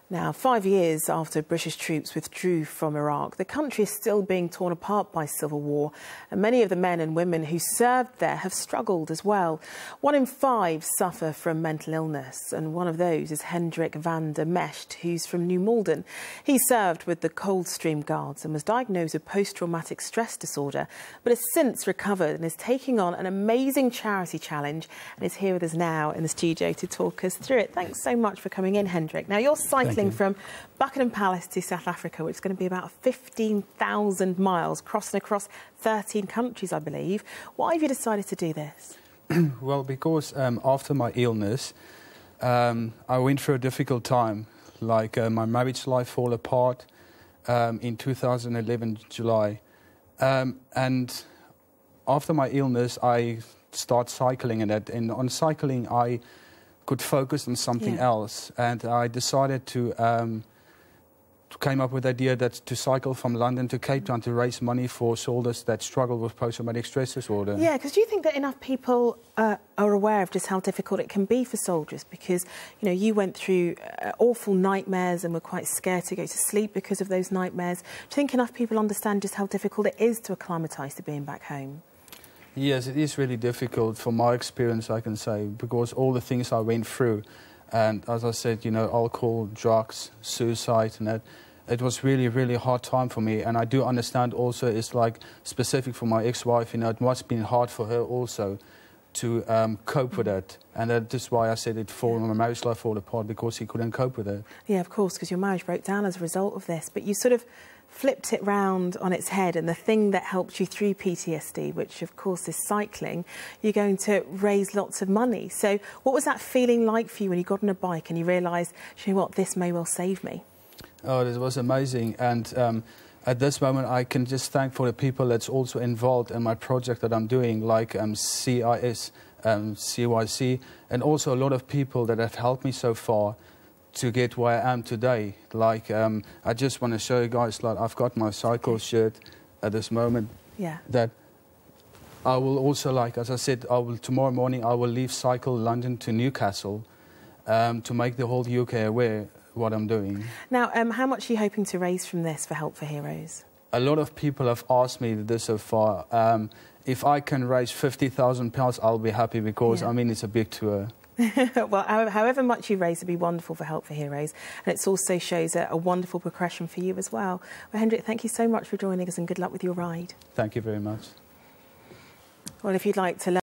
Now, 5 years after British troops withdrew from Iraq, the country is still being torn apart by civil war, and many of the men and women who served there have struggled as well. 1 in 5 suffer from mental illness, and one of those is Hendrik van der Mescht, who's from New Malden. He served with the Coldstream Guards and was diagnosed with post-traumatic stress disorder, but has since recovered and is taking on an amazing charity challenge and is here with us now in the studio to talk us through it. Thanks so much for coming in, Hendrik. Now, you're cycling from Buckingham Palace to South Africa, which is going to be about 15,000 miles, crossing across 13 countries, I believe. Why have you decided to do this? Well, because after my illness, I went through a difficult time. Like my marriage life fall apart in 2011, July. And after my illness, I start cycling, and on cycling, I could focus on something else, and I decided to came up with the idea that to cycle from London to Cape Town to raise money for soldiers that struggle with post-traumatic stress disorder. Yeah, because do you think that enough people are aware of just how difficult it can be for soldiers? Because, you know, you went through awful nightmares and were quite scared to go to sleep because of those nightmares. Do you think enough people understand just how difficult it is to acclimatise to being back home? Yes, it is really difficult from my experience, I can say, because all the things I went through, and as I said, you know, alcohol, drugs, suicide, and that, it was really, really hard time for me. And I do understand also it's like specific for my ex-wife, you know, it must have been hard for her also to cope with that. And that is why I said my marriage life fall apart, because he couldn't cope with it. Yeah, of course, because your marriage broke down as a result of this. But you sort of flipped it round on its head, and the thing that helped you through PTSD, which of course is cycling, you're going to raise lots of money. So what was that feeling like for you when you got on a bike and you realised, you know what, this may well save me? Oh, this was amazing. And at this moment, I can just thank for the people that's also involved in my project that I'm doing, like CIS, CYC, and also a lot of people that have helped me so far to get where I am today. Like, I just want to show you guys, like, I've got my cycle shirt at this moment. Yeah. That I will also, like, as I said, tomorrow morning I will leave Cycle London to Newcastle to make the whole UK aware what I'm doing. Now, how much are you hoping to raise from this for Help for Heroes? A lot of people have asked me this so far. If I can raise £50,000, I'll be happy, because, I mean, it's a big tour. Well, however much you raise would be wonderful for Help for Heroes, and it also shows a wonderful progression for you as well. Well, Hendrik, thank you so much for joining us, and good luck with your ride. Thank you very much. Well, if you'd like to learn